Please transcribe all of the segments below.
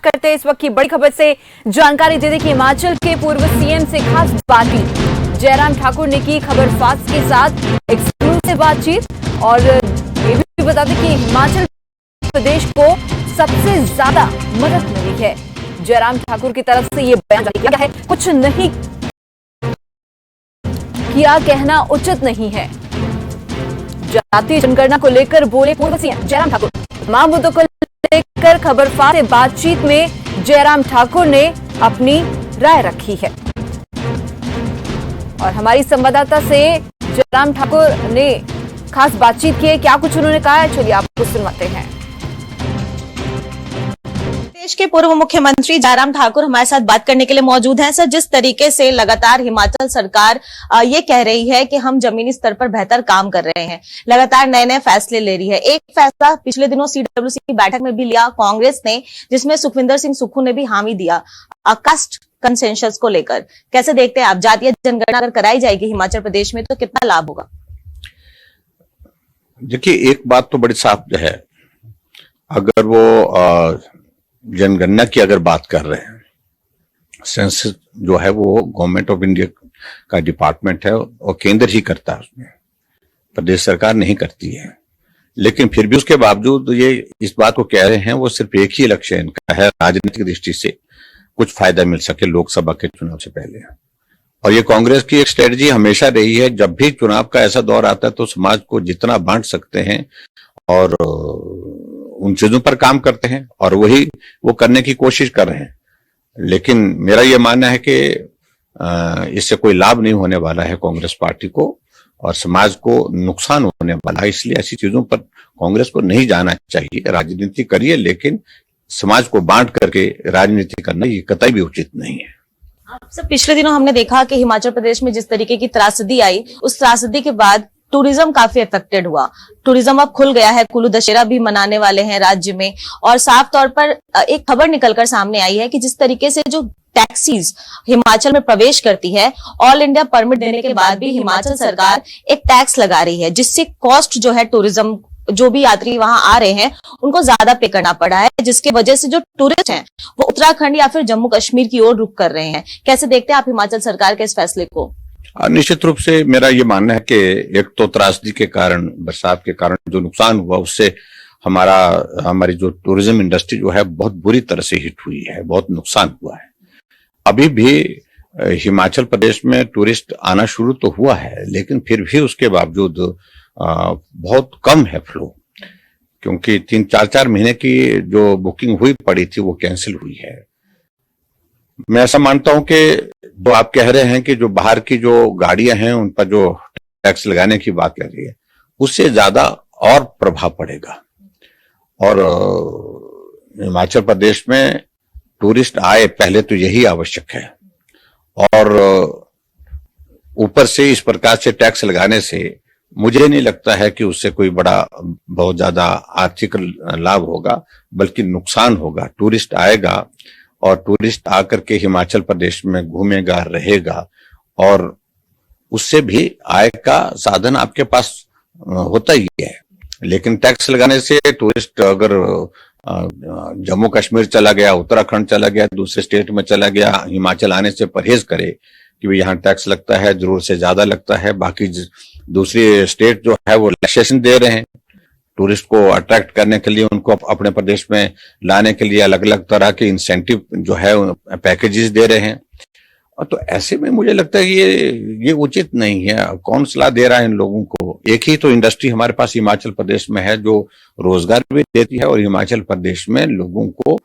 करते हैं इस वक्त की बड़ी खबर से जानकारी दे दें कि हिमाचल के पूर्व सीएम से खास बातचीत जयराम ठाकुर ने की। खबर फास्ट के साथ एक्सक्लूसिव बातचीत और ये भी बता दें कि हिमाचल प्रदेश को सबसे ज्यादा मदद मिली है। जयराम ठाकुर की तरफ से ये बयान जारी किया है, कुछ नहीं किया कहना उचित नहीं है। जातीय जनगणना को लेकर बोले पूर्व सीएम जयराम ठाकुर। तमाम मुद्दों को लेकर खबर फास्ट से बातचीत में जयराम ठाकुर ने अपनी राय रखी है और हमारी संवाददाता से जयराम ठाकुर ने खास बातचीत की है। क्या कुछ उन्होंने कहा है, चलिए आपको सुनवाते हैं। देश के पूर्व मुख्यमंत्री जयराम ठाकुर हमारे साथ बात करने के लिए मौजूद हैं। सर, जिस तरीके से लगातार हिमाचल सरकार ये कह रही है कि हम जमीनी स्तर पर बेहतर काम कर रहे हैं, लगातार नए नए फैसले ले रही है। एक फैसला पिछले दिनों CWC की बैठक में भी लिया कांग्रेस ने, जिसमें सुखविंदर सिंह सुक्खू ने भी हामी दिया कास्ट कंसेंसस को लेकर। कैसे देखते हैं आप, जातीय जनगणना अगर कराई जाएगी हिमाचल प्रदेश में तो कितना लाभ होगा? देखिए, एक बात तो बड़ी साफ है, अगर वो जनगणना की अगर बात कर रहे हैं, सेंसस जो है वो गवर्नमेंट ऑफ इंडिया का डिपार्टमेंट है और केंद्र ही करता है, उसमें प्रदेश सरकार नहीं करती है। लेकिन फिर भी उसके बावजूद ये इस बात को कह रहे हैं, वो सिर्फ एक ही लक्ष्य इनका है, राजनीतिक दृष्टि से कुछ फायदा मिल सके लोकसभा के चुनाव से पहले। और ये कांग्रेस की एक स्ट्रेटजी हमेशा रही है, जब भी चुनाव का ऐसा दौर आता है तो समाज को जितना बांट सकते हैं और उन चीजों पर काम करते हैं और वही वो करने की कोशिश कर रहे हैं। लेकिन मेरा ये मानना है कि इससे कोई लाभ नहीं होने वाला है कांग्रेस पार्टी को और समाज को नुकसान होने वाला है। इसलिए ऐसी चीजों पर कांग्रेस को नहीं जाना चाहिए। राजनीति करिए, लेकिन समाज को बांट करके राजनीति करना ये कतई भी उचित नहीं है। सब पिछले दिनों हमने देखा कि हिमाचल प्रदेश में जिस तरीके की त्रासदी आई, उस त्रासदी के बाद टूरिज्म काफी अफेक्टेड हुआ। टूरिज्म अब खुल गया है, कुल्लू दशहरा भी मनाने वाले हैं राज्य में। और साफ तौर पर एक खबर निकलकर सामने आई है कि जिस तरीके से जो टैक्सीज हिमाचल में प्रवेश करती है, ऑल इंडिया परमिट देने के बाद भी हिमाचल सरकार एक टैक्स लगा रही है, जिससे कॉस्ट जो है टूरिज्म, जो भी यात्री वहां आ रहे हैं उनको ज्यादा पे करना पड़ा है, जिसकी वजह से जो टूरिस्ट हैं वो उत्तराखंड या फिर जम्मू कश्मीर की ओर रुख कर रहे हैं। कैसे देखते हैं आप हिमाचल सरकार के इस फैसले को? निश्चित रूप से मेरा ये मानना है कि एक तो त्रासदी के कारण, बरसात के कारण जो नुकसान हुआ, उससे हमारी जो टूरिज्म इंडस्ट्री जो है बहुत बुरी तरह से हिट हुई है, बहुत नुकसान हुआ है। अभी भी हिमाचल प्रदेश में टूरिस्ट आना शुरू तो हुआ है, लेकिन फिर भी उसके बावजूद बहुत कम है फ्लो, क्योंकि 3-4 महीने की जो बुकिंग हुई पड़ी थी वो कैंसिल हुई है। मैं ऐसा मानता हूं कि जो आप कह रहे हैं कि जो बाहर की जो गाड़ियां हैं उन पर जो टैक्स लगाने की बात कर रही है, उससे ज्यादा और प्रभाव पड़ेगा। और हिमाचल प्रदेश में टूरिस्ट आए, पहले तो यही आवश्यक है। और ऊपर से इस प्रकार से टैक्स लगाने से मुझे नहीं लगता है कि उससे कोई बड़ा बहुत ज्यादा आर्थिक लाभ होगा, बल्कि नुकसान होगा। टूरिस्ट आएगा और टूरिस्ट आकर के हिमाचल प्रदेश में घूमेगा, रहेगा और उससे भी आय का साधन आपके पास होता ही है। लेकिन टैक्स लगाने से टूरिस्ट अगर जम्मू कश्मीर चला गया, उत्तराखंड चला गया, दूसरे स्टेट में चला गया, हिमाचल आने से परहेज करे कि भाई यहाँ टैक्स लगता है, जरूर से ज्यादा लगता है, बाकी दूसरी स्टेट जो है वो रिलैक्सेशन दे रहे हैं टूरिस्ट को अट्रैक्ट करने के लिए, उनको अपने प्रदेश में लाने के लिए अलग अलग तरह के इंसेंटिव जो है पैकेजेस दे रहे हैं। और तो ऐसे में मुझे लगता है ये उचित नहीं है। कौन सलाह दे रहा है इन लोगों को? एक ही तो इंडस्ट्री हमारे पास हिमाचल प्रदेश में है जो रोजगार भी देती है और हिमाचल प्रदेश में लोगों को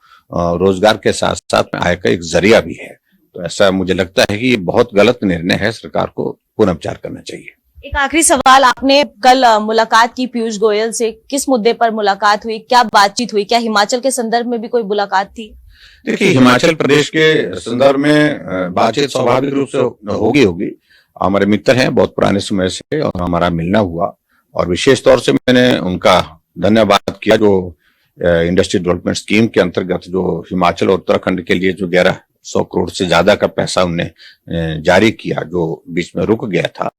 रोजगार के साथ साथ आय का एक जरिया भी है। तो ऐसा मुझे लगता है कि ये बहुत गलत निर्णय है, सरकार को पुनर्विचार करना चाहिए। एक आखिरी सवाल, आपने कल मुलाकात की पीयूष गोयल से, किस मुद्दे पर मुलाकात हुई, क्या बातचीत हुई, क्या हिमाचल के संदर्भ में भी कोई मुलाकात थी? देखिए, हिमाचल प्रदेश के संदर्भ में बातचीत स्वाभाविक रूप से होगी। हमारे मित्र हैं बहुत पुराने समय से और हमारा मिलना हुआ और विशेष तौर से मैंने उनका धन्यवाद किया जो इंडस्ट्री डेवलपमेंट स्कीम के अंतर्गत जो हिमाचल और उत्तराखंड के लिए जो 1100 करोड़ से ज्यादा का पैसा उन्हें जारी किया, जो बीच में रुक गया था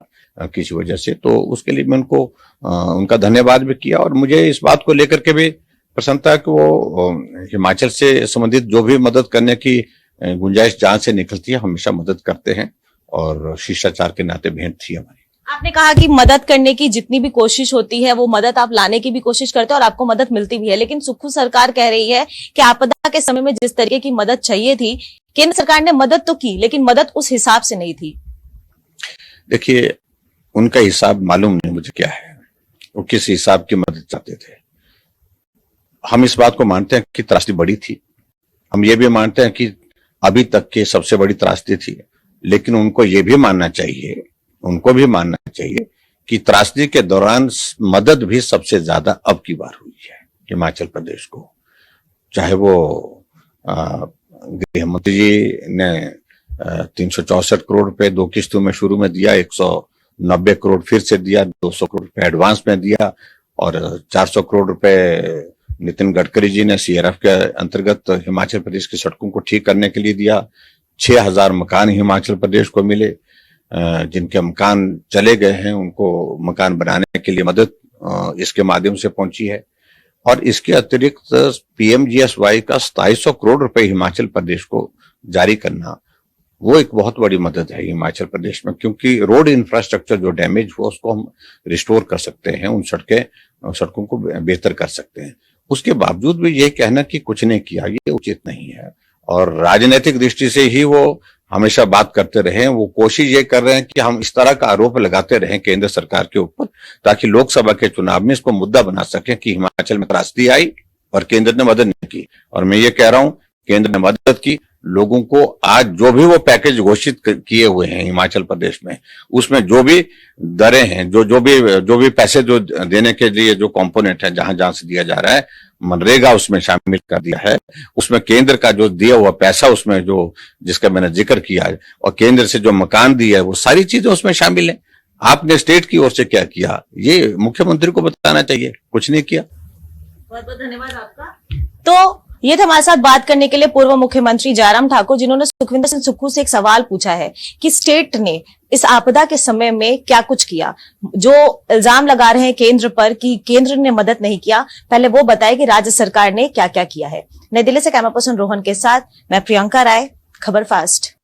किसी वजह से, तो उसके लिए मैं उनका धन्यवाद भी किया। और मुझे इस बात को लेकर के भी प्रसन्नता है कि वो हिमाचल से संबंधित जो भी मदद करने की गुंजाइश जहां से निकलती है हमेशा मदद करते हैं, और शिष्टाचार के नाते भेंट थी हमारी। आपने कहा कि मदद करने की जितनी भी कोशिश होती है वो मदद आप लाने की भी कोशिश करते हैं और आपको मदद मिलती भी है, लेकिन सुक्खू सरकार कह रही है कि आपदा के समय में जिस तरीके की मदद चाहिए थी केंद्र सरकार ने मदद तो की, लेकिन मदद उस हिसाब से नहीं थी। देखिए, उनका हिसाब मालूम नहीं मुझे क्या है, वो किस हिसाब की मदद चाहते थे। हम इस बात को मानते हैं कि त्रासदी बड़ी थी, हम ये भी मानते हैं कि अभी तक की सबसे बड़ी त्रासदी थी, लेकिन उनको ये भी मानना चाहिए कि त्रासदी के दौरान मदद भी सबसे ज्यादा अब की बार हुई है हिमाचल प्रदेश को। चाहे वो गृह मंत्री जी ने 364 करोड़ रुपए 2 किस्तों में शुरू में दिया, 190 करोड़ फिर से दिया, 200 करोड़ रुपए एडवांस में दिया, और 400 करोड़ रुपए नितिन गडकरी जी ने CRF के अंतर्गत हिमाचल प्रदेश की सड़कों को ठीक करने के लिए दिया। 6000 मकान हिमाचल प्रदेश को मिले, जिनके मकान चले गए हैं उनको मकान बनाने के लिए मदद इसके माध्यम से पहुंची है। और इसके अतिरिक्त PMGSY का 2700 करोड़ रुपए हिमाचल प्रदेश को जारी करना, वो एक बहुत बड़ी मदद है हिमाचल प्रदेश में, क्योंकि रोड इंफ्रास्ट्रक्चर जो डैमेज हुआ उसको हम रिस्टोर कर सकते हैं, उन सड़कों को बेहतर कर सकते हैं। उसके बावजूद भी ये कहना कि कुछ नहीं किया, ये उचित नहीं है। और राजनीतिक दृष्टि से ही वो हमेशा बात करते रहे, वो कोशिश ये कर रहे हैं कि हम इस तरह का आरोप लगाते रहें केंद्र सरकार के ऊपर, ताकि लोकसभा के चुनाव में इसको मुद्दा बना सकें कि हिमाचल में त्रासदी आई और केंद्र ने मदद नहीं की। और मैं ये कह रहा हूं, केंद्र ने मदद की, लोगों को आज जो भी वो पैकेज घोषित किए हुए हैं हिमाचल प्रदेश में, उसमें जो भी दरें हैं, जो भी पैसे जो देने के लिए जो कंपोनेंट है जहां जहां से दिया जा रहा है, मनरेगा उसमें शामिल कर दिया है। उसमें केंद्र का जो दिया हुआ पैसा, उसमें जो जिसका मैंने जिक्र किया है, और केंद्र से जो मकान दिया है, वो सारी चीजें उसमें शामिल है। आपने स्टेट की ओर से क्या किया, ये मुख्यमंत्री को बताना चाहिए, कुछ नहीं किया। बहुत बहुत धन्यवाद आपका। तो ये थे हमारे साथ बात करने के लिए पूर्व मुख्यमंत्री जयराम ठाकुर, जिन्होंने सुखविंदर सिंह सुक्खू से एक सवाल पूछा है कि स्टेट ने इस आपदा के समय में क्या कुछ किया। जो इल्जाम लगा रहे हैं केंद्र पर कि केंद्र ने मदद नहीं किया, पहले वो बताए कि राज्य सरकार ने क्या क्या किया है। नई दिल्ली से कैमरा पर्सन रोहन के साथ मैं प्रियंका राय, खबर फास्ट।